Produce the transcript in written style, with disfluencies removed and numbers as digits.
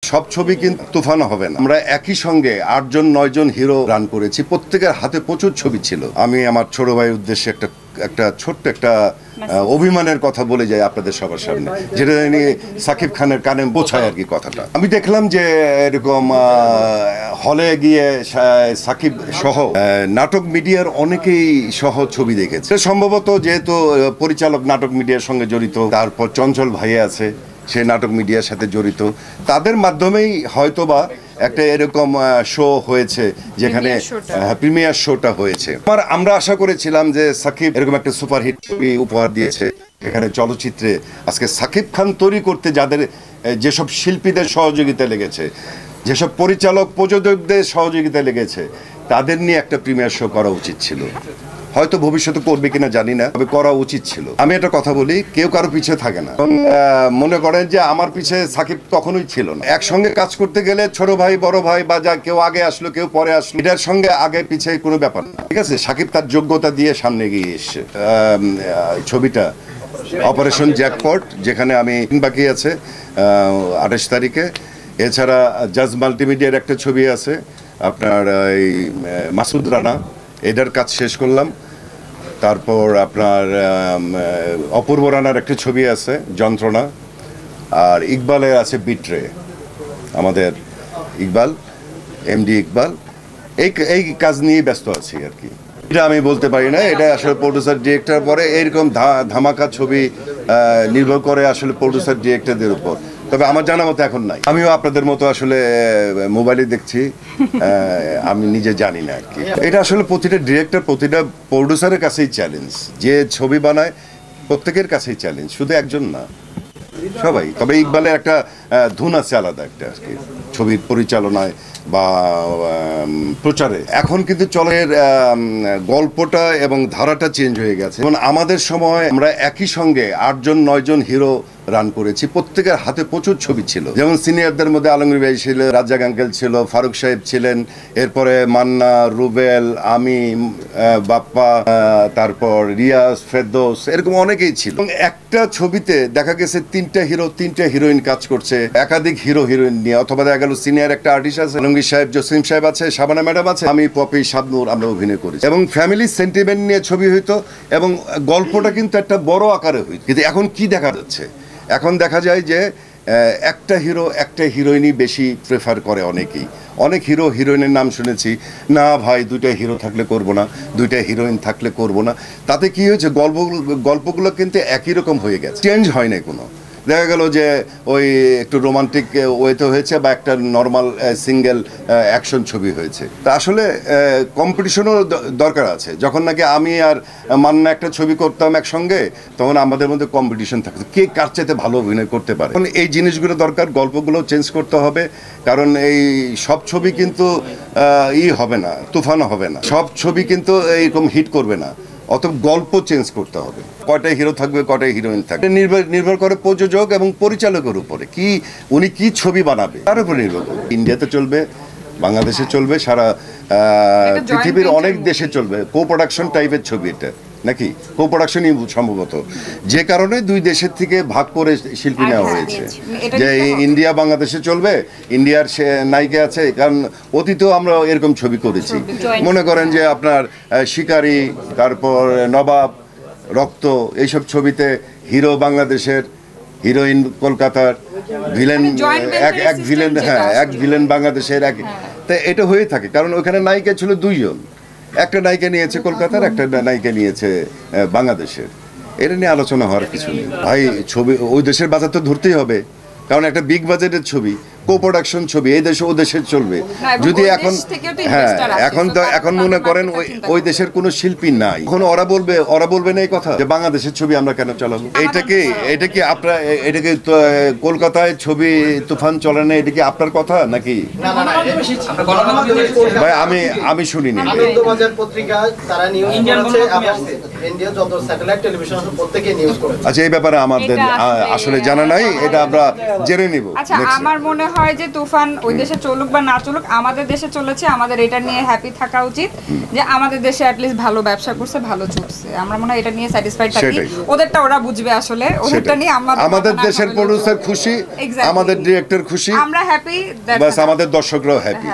সব ছবি কিন্তু তুফান হবে না। আমরা একই সঙ্গে 8 জন 9 জন হিরো রান করেছি, প্রত্যেকের হাতে প্রচুর ছবি ছিল। আমি আমার ছোট ভাইয়ের উদ্দেশ্যে একটা ছোট্ট একটা অভিমানের কথা বলে যাই আপনাদের সবার সামনে, যেটা নিয়ে সাকিব খানের কানে বোঝায় আর কি কথাটা। আমি দেখলাম যে এরকম হলে গিয়ে সাকিব সহ নাটক মিডিয়ার অনেকেই সহ ছবি দেখেছে। সম্ভবত যেহেতু পরিচালক নাটক মিডিয়ার সঙ্গে জড়িত, তারপর চঞ্চল ভাই আছে, সে নাটক মিডিয়ার সাথে জড়িত, তাদের মাধ্যমেই হয়তোবা একটা এরকম শো হয়েছে, যেখানে প্রিমিয়ার শোটা হয়েছে। আমরা আশা করেছিলাম যে সাকিব এরকম একটা সুপারহিট ছবি উপহার দিয়েছে, এখানে চলচ্চিত্রে আজকে সাকিব খান তৈরি করতে যাদের যেসব শিল্পীদের সহযোগিতা লেগেছে, যেসব পরিচালক প্রযোজকদের সহযোগিতা লেগেছে, তাদের নিয়ে একটা প্রিমিয়ার শো করা উচিত ছিল। হয়তো ভবিষ্যতে করবে কিনা জানি না, তবে করা উচিত ছিল। আমি একটা কথা বলি, কেউ কারো পিছে থাকে না। মনে করেন যে আমার পিছে সাকিব কখনোই ছিল না। একসঙ্গে কাজ করতে গেলে ছোট ভাই বড় ভাই বা যা, কেউ আগে আসলো কেউ পরে আসলো, এটার সঙ্গে আগে পিছে কোনো ব্যাপার না, ঠিক আছে। সাকিব তার যোগ্যতা দিয়ে সামনে এগিয়ে এসছে। ছবিটা অপারেশন জ্যাকপট, যেখানে আমি বাকি আছে 28 তারিখে। এছাড়া জাজ মাল্টিমিডিয়ার একটা ছবি আছে আপনার, এই মাসুদ রানা, এটার কাজ শেষ করলাম। তারপর আপনার অপূর্ব রানার একটা ছবি আছে যন্ত্রণা, আর ইকবালের আছে বিট্রে, আমাদের ইকবাল, এমডি ইকবাল। এই কাজ নিয়ে ব্যস্ত আছি আর কি। এটা আমি বলতে পারি না, এটা আসলে প্রডিউসার ডিরেক্টর পরে। এইরকম ধামাকা ছবি নির্ভর করে আসলে প্রডিউসার ডিরেক্টরদের উপর। তবে আমার জানা মতো এখন নাই। আমিও আপনাদের মতো আসলে মোবাইলে দেখছি, আমি নিজে জানি না আর কি। এটা আসলে প্রতিটা ডিরেক্টর, প্রতিটা প্রডিউসারের কাছেই চ্যালেঞ্জ। যে ছবি বানায় প্রত্যেকের কাছেই চ্যালেঞ্জ, শুধু একজন না, সবাই। তবে ইকবালের একটা ধুন আছে আলাদা একটা আর কি, ছবির পরিচালনায় বা প্রচারে। এখন কিন্তু চলের গল্পটা এবং ধারাটা চেঞ্জ হয়ে গেছে। যেমন আমাদের সময় আমরা একই সঙ্গে 8 জন 9 জন হিরো রান করেছি, প্রত্যেকের হাতে প্রচুর ছবি ছিল। যেমন সিনিয়রদের মধ্যে আলমগীর ভাই ছিল, রাজ্জাক আঙ্কেল ছিল, ফারুক সাহেব ছিলেন, এরপরে মান্না, রুবেল, আমি, বাপ্পা, তারপর রিয়াজ, ফেরদৌস, এরকম অনেকেই ছিল। এবং একটা ছবিতে দেখা গেছে 3টা হিরো 3টা হিরোইন কাজ করছে, একাধিক হিরো হিরোইন নিয়ে। অথবা দেখা গেল সিনিয়র একটা আর্টিস্ট আছে, আলমগীর সাহেব, জসিম সাহেব আছে, শাবানা ম্যাডাম আছে, আমি, পপি, শাবনূর, আমরা অভিনয় করেছি। এবং ফ্যামিলি সেন্টিমেন্ট নিয়ে ছবি হইতো, এবং গল্পটা কিন্তু একটা বড় আকারে হইতো। কিন্তু এখন কি দেখা যাচ্ছে, এখন দেখা যায় যে একটা হিরো একটা হিরোইনই বেশি প্রেফার করে অনেকেই। অনেক হিরো হিরোইনের নাম শুনেছি, না ভাই 2টা হিরো থাকলে করব না, 2টা হিরোইন থাকলে করব না। তাতে কি হয়েছে, গল্পগুলো কিন্তু একই রকম হয়ে গেছে, চেঞ্জ হয় না কোনো। দেখা গেল যে ওই একটু রোমান্টিক ওয়েতে হয়েছে, বা একটা নর্মাল সিঙ্গেল অ্যাকশন ছবি হয়েছে। তা আসলে কম্পিটিশনও দরকার আছে। যখন নাকি আমি আর মান্না একটা ছবি করতাম একসঙ্গে, তখন আমাদের মধ্যে কম্পিটিশন থাকতো, কে কার চাইতে ভালো অভিনয় করতে পারে। এখন এই জিনিসগুলো দরকার, গল্পগুলো চেঞ্জ করতে হবে। কারণ এই সব ছবি কিন্তু হবে না, তুফান হবে না, সব ছবি কিন্তু এইরকম হিট করবে না। অত গল্প চেঞ্জ করতে হবে, কয়টা হিরো থাকবে, কয়টা হিরোইন থাকবে, নির্ভর করে প্রযোজক এবং পরিচালকের উপরে, কি উনি কি ছবি বানাবে তার উপরে নির্ভর করে। ইন্ডিয়াতে চলবে, বাংলাদেশে চলবে, সারা পৃথিবীর অনেক দেশে চলবে। কো প্রোডাকশন টাইপের ছবি এটা, নাকি কো প্রোডাকশনই সম্ভবত, যে কারণে 2 দেশের থেকে ভাগ করে শিল্পী নেওয়া হয়েছে। যে ইন্ডিয়া বাংলাদেশে চলবে, ইন্ডিয়ার নায়িকা আছে, কারণ অতীতেও আমরা এরকম ছবি করেছি। মনে করেন যে আপনার শিকারি, তারপর নবাব, রক্ত, এইসব ছবিতে হিরো বাংলাদেশের, হিরোইন কলকাতার, ভিলেন এক ভিলেন, এক ভিলেন বাংলাদেশের, এক। তা এটা হয়ে থাকে, কারণ ওখানে নায়িকা ছিল 2 জন, একটা নায়িকা নিয়েছে কলকাতার, একটা নায়িকা নিয়েছে বাংলাদেশের। এটা নিয়ে আলোচনা হওয়ার কিছু নেই ভাই। ছবি ওই দেশের বাজার তো ধরতেই হবে, কারণ একটা বিগ বাজেটের ছবি, কো প্রোডাকশন ছবি, এই দেশে ও দেশের চলবে। যদি এখন মনে করেন ওই দেশের কোনো শিল্পী নাই, এখন ওরা বলবে না এই কথা যে বাংলাদেশের ছবি আমরা কেন চালাবো। এটা কি আপনার, এটা কি কলকাতায় ছবি তুফান চলে না, এটা কি আপনার কথা নাকি ভাই? আমি শুনিনি। আচ্ছা, এই ব্যাপারে আমাদের আসলে জানা নাই, এটা আমরা জেনে নিব। আচ্ছা, আমার মনে হয় হয় যে তুফান ওই দেশে চলুক বা না চলুক, আমাদের দেশে চলেছে, আমাদের এটা নিয়ে হ্যাপি থাকা উচিত যে আমাদের দেশে অ্যাটলিস্ট ভালো ব্যবসা করছে, ভালো চলছে। আমরা মনে হয় এটা নিয়ে স্যাটিসফাইড থাকি। সেটাই। ওদেরটা ওরা বুঝবে আসলে, ওদেরটা নিয়ে আমাদের দেশের প্রোডিউসার খুশি, Exactly. আমাদের ডিরেক্টর খুশি, আমরা হ্যাপি, বাস আমাদের দর্শকরাও হ্যাপি।